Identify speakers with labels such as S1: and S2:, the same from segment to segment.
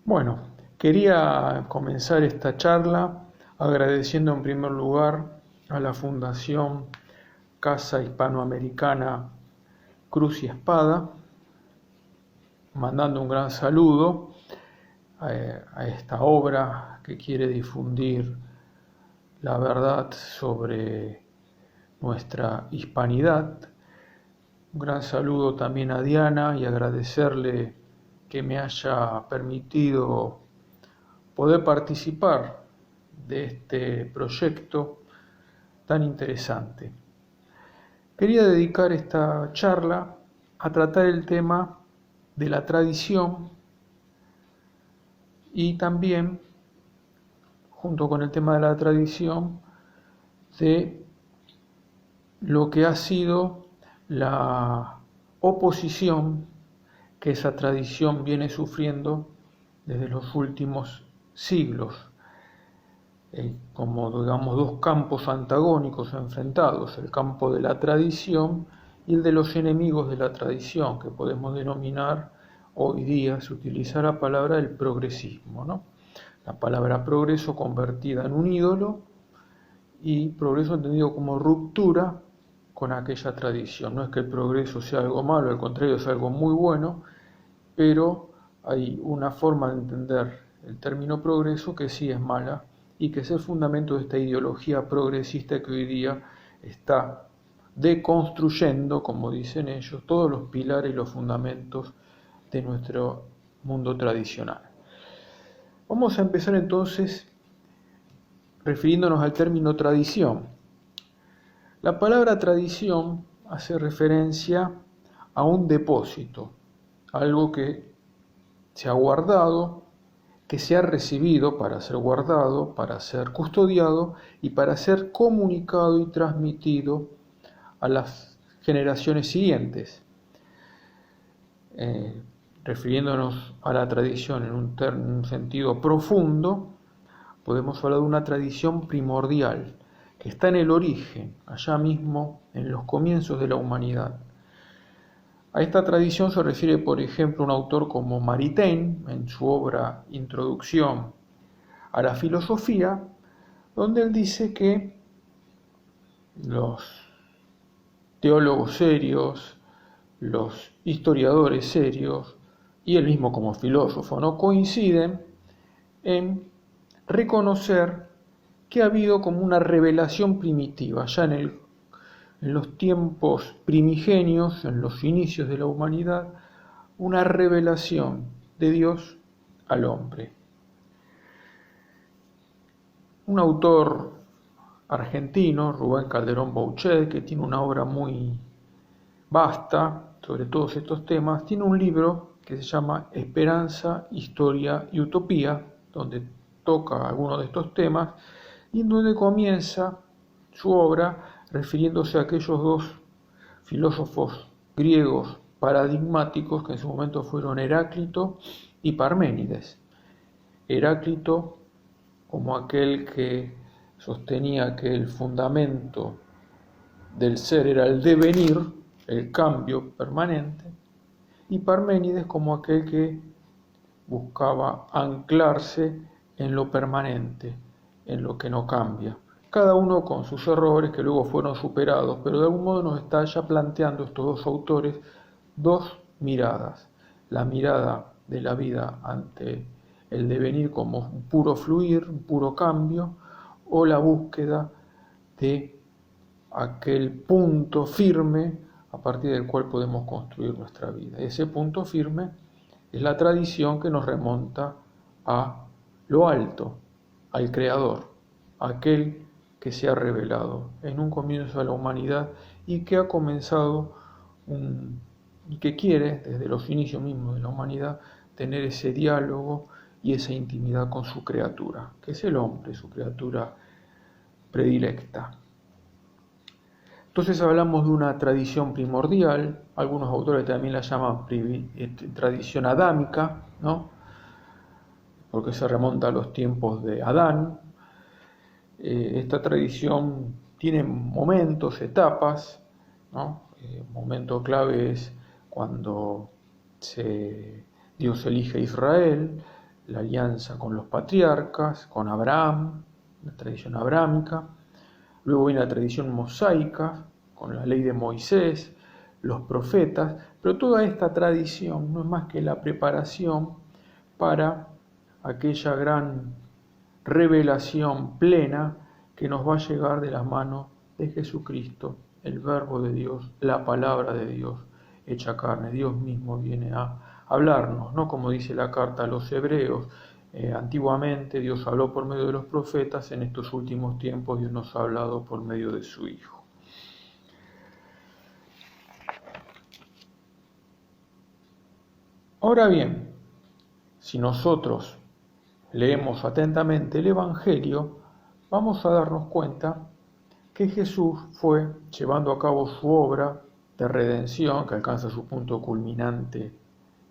S1: Bueno, quería comenzar esta charla agradeciendo en primer lugar a la Fundación Casa Hispanoamericana Cruz y Espada, mandando un gran saludo a esta obra que quiere difundir la verdad sobre nuestra hispanidad. Un gran saludo también a Diana y agradecerle que me haya permitido poder participar de este proyecto tan interesante. Quería dedicar esta charla a tratar el tema de la tradición y también, junto con el tema de la tradición, de lo que ha sido la oposición que esa tradición viene sufriendo desde los últimos siglos, como digamos dos campos antagónicos enfrentados, el campo de la tradición y el de los enemigos de la tradición, que podemos denominar hoy día, se utiliza la palabra del progresismo, ¿no? La palabra progreso convertida en un ídolo y progreso entendido como ruptura con aquella tradición. No es que el progreso sea algo malo, al contrario, es algo muy bueno, pero hay una forma de entender el término progreso que sí es mala y que es el fundamento de esta ideología progresista que hoy día está deconstruyendo, como dicen ellos, todos los pilares y los fundamentos de nuestro mundo tradicional. Vamos a empezar entonces refiriéndonos al término tradición. La palabra tradición hace referencia a un depósito, algo que se ha guardado, que se ha recibido para ser guardado, para ser custodiado y para ser comunicado y transmitido a las generaciones siguientes. Refiriéndonos a la tradición en un sentido profundo, podemos hablar de una tradición primordial, que está en el origen, allá mismo, en los comienzos de la humanidad. A esta tradición se refiere, por ejemplo, un autor como Maritain, en su obra Introducción a la Filosofía, donde él dice que los teólogos serios, los historiadores serios, y él mismo como filósofo, ¿no?, coinciden en reconocer que ha habido como una revelación primitiva, ya en los tiempos primigenios, en los inicios de la humanidad, una revelación de Dios al hombre. Un autor argentino, Rubén Calderón Bouchet, que tiene una obra muy vasta sobre todos estos temas, tiene un libro que se llama Esperanza, Historia y Utopía, donde toca algunos de estos temas y en donde comienza su obra refiriéndose a aquellos dos filósofos griegos paradigmáticos que en su momento fueron Heráclito y Parménides. Heráclito como aquel que sostenía que el fundamento del ser era el devenir, el cambio permanente, y Parménides como aquel que buscaba anclarse en lo permanente, en lo que no cambia. Cada uno con sus errores que luego fueron superados, pero de algún modo nos está ya planteando estos dos autores dos miradas. La mirada de la vida ante el devenir como un puro fluir, un puro cambio, o la búsqueda de aquel punto firme a partir del cual podemos construir nuestra vida. Ese punto firme es la tradición que nos remonta a lo alto, al Creador, aquel que se ha revelado en un comienzo de la humanidad y que ha comenzado y que quiere, desde los inicios mismos de la humanidad, tener ese diálogo y esa intimidad con su criatura, que es el hombre, su criatura predilecta. Entonces hablamos de una tradición primordial, algunos autores también la llaman tradición adámica, ¿no?, porque se remonta a los tiempos de Adán. Esta tradición tiene momentos, etapas, ¿no? Momento clave es cuando Dios elige a Israel, la alianza con los patriarcas, con Abraham, la tradición abrámica. Luego viene la tradición mosaica, con la ley de Moisés, los profetas, pero toda esta tradición no es más que la preparación para aquella gran revelación plena que nos va a llegar de las manos de Jesucristo, el Verbo de Dios, la palabra de Dios hecha carne. Dios mismo viene a hablarnos, no como dice la carta a los hebreos. Antiguamente Dios habló por medio de los profetas, en estos últimos tiempos Dios nos ha hablado por medio de su Hijo. Ahora bien, si nosotros leemos atentamente el Evangelio, vamos a darnos cuenta que Jesús fue llevando a cabo su obra de redención, que alcanza su punto culminante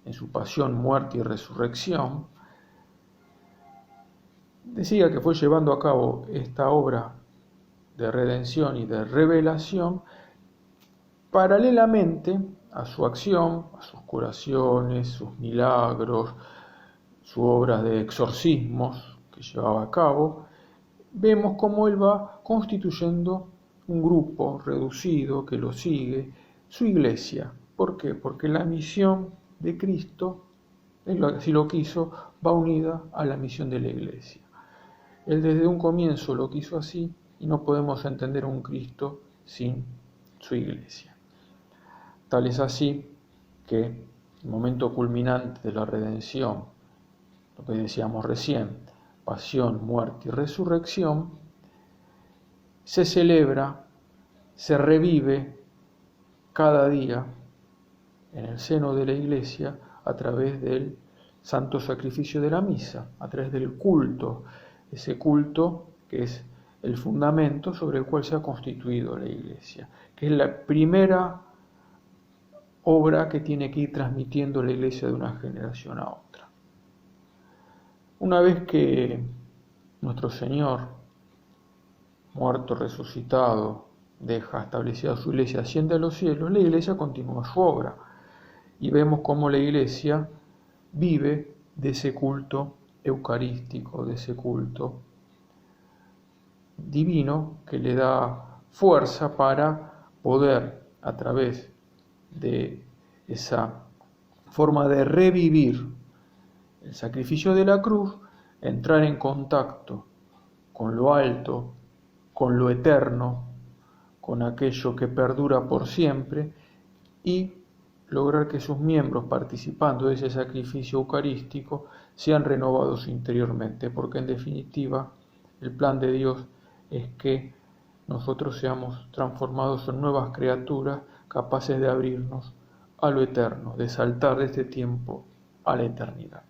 S1: en su pasión, muerte y resurrección. Decía que fue llevando a cabo esta obra de redención y de revelación paralelamente a su acción, a sus curaciones, sus milagros, su obra de exorcismos que llevaba a cabo. Vemos cómo él va constituyendo un grupo reducido que lo sigue, su iglesia. ¿Por qué? Porque la misión de Cristo, él así lo quiso, va unida a la misión de la iglesia. Él desde un comienzo lo quiso así y no podemos entender un Cristo sin su iglesia. Tal es así que el momento culminante de la redención, lo que decíamos recién, pasión, muerte y resurrección, se celebra, se revive cada día en el seno de la iglesia a través del santo sacrificio de la misa, a través del culto, ese culto que es el fundamento sobre el cual se ha constituido la iglesia, que es la primera obra que tiene que ir transmitiendo la iglesia de una generación a otra. Una vez que nuestro Señor, muerto, resucitado, deja establecida su iglesia, asciende a los cielos, la iglesia continúa su obra. Y vemos cómo la iglesia vive de ese culto eucarístico, de ese culto divino que le da fuerza para poder, a través de esa forma de revivir el sacrificio de la cruz, entrar en contacto con lo alto, con lo eterno, con aquello que perdura por siempre y lograr que sus miembros, participando de ese sacrificio eucarístico, sean renovados interiormente, porque en definitiva el plan de Dios es que nosotros seamos transformados en nuevas criaturas capaces de abrirnos a lo eterno, de saltar de este tiempo a la eternidad.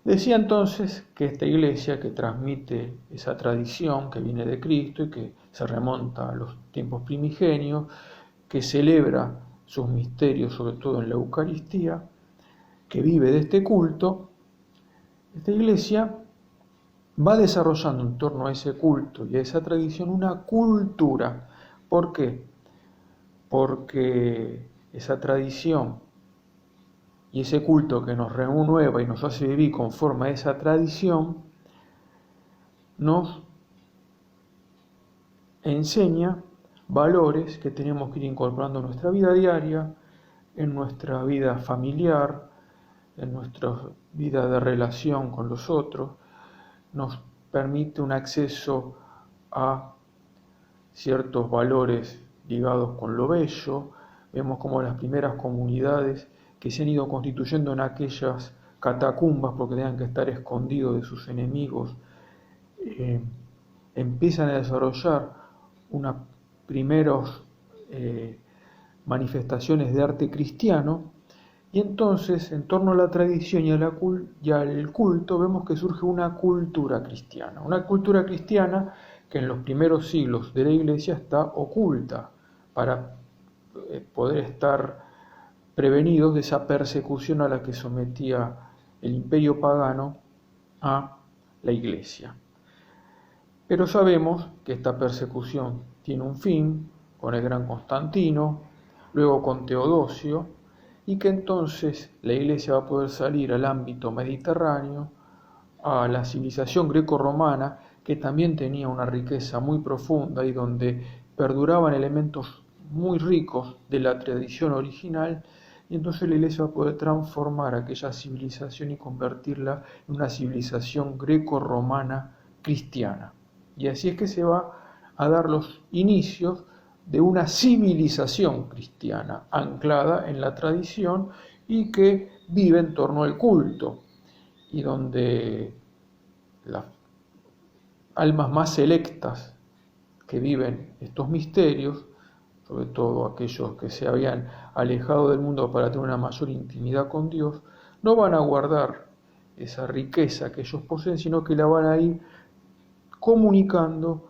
S1: Decía entonces que esta iglesia que transmite esa tradición que viene de Cristo y que se remonta a los tiempos primigenios, que celebra sus misterios sobre todo en la Eucaristía, que vive de este culto, esta iglesia va desarrollando en torno a ese culto y a esa tradición una cultura. ¿Por qué? Porque esa tradición y ese culto que nos renueva y nos hace vivir conforme a esa tradición, nos enseña valores que tenemos que ir incorporando en nuestra vida diaria, en nuestra vida familiar, en nuestra vida de relación con los otros. Nos permite un acceso a ciertos valores ligados con lo bello. Vemos como las primeras comunidades que se han ido constituyendo en aquellas catacumbas porque tenían que estar escondidos de sus enemigos, empiezan a desarrollar unas primeras manifestaciones de arte cristiano, y entonces en torno a la tradición y al culto vemos que surge una cultura cristiana que en los primeros siglos de la iglesia está oculta para poder estar prevenidos de esa persecución a la que sometía el imperio pagano a la iglesia. Pero sabemos que esta persecución tiene un fin con el gran Constantino, luego con Teodosio, y que entonces la Iglesia va a poder salir al ámbito mediterráneo, a la civilización greco-romana, que también tenía una riqueza muy profunda y donde perduraban elementos muy ricos de la tradición original, y entonces la Iglesia va a poder transformar aquella civilización y convertirla en una civilización greco-romana cristiana. Y así es que se va a dar los inicios de una civilización cristiana anclada en la tradición y que vive en torno al culto, y donde las almas más selectas que viven estos misterios, sobre todo aquellos que se habían alejado del mundo para tener una mayor intimidad con Dios, no van a guardar esa riqueza que ellos poseen, sino que la van a ir comunicando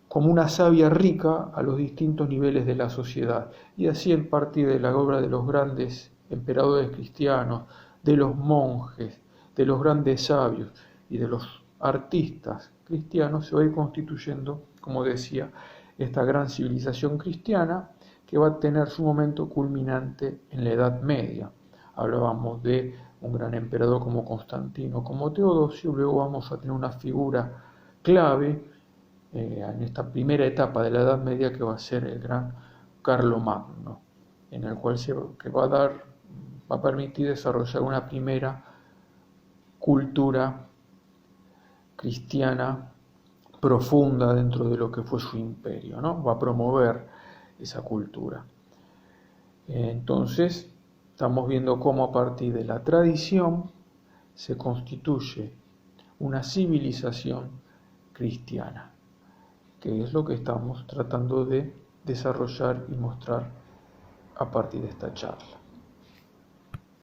S1: como una savia rica a los distintos niveles de la sociedad. Y así, en partir de la obra de los grandes emperadores cristianos, de los monjes, de los grandes sabios y de los artistas cristianos, se va a ir constituyendo, como decía, esta gran civilización cristiana que va a tener su momento culminante en la Edad Media. Hablábamos de un gran emperador como Constantino, como Teodosio, luego vamos a tener una figura clave en esta primera etapa de la Edad Media, que va a ser el gran Carlomagno, en el cual va a permitir desarrollar una primera cultura cristiana profunda dentro de lo que fue su imperio, ¿no? Va a promover esa cultura. Entonces, estamos viendo cómo a partir de la tradición se constituye una civilización cristiana, que es lo que estamos tratando de desarrollar y mostrar a partir de esta charla.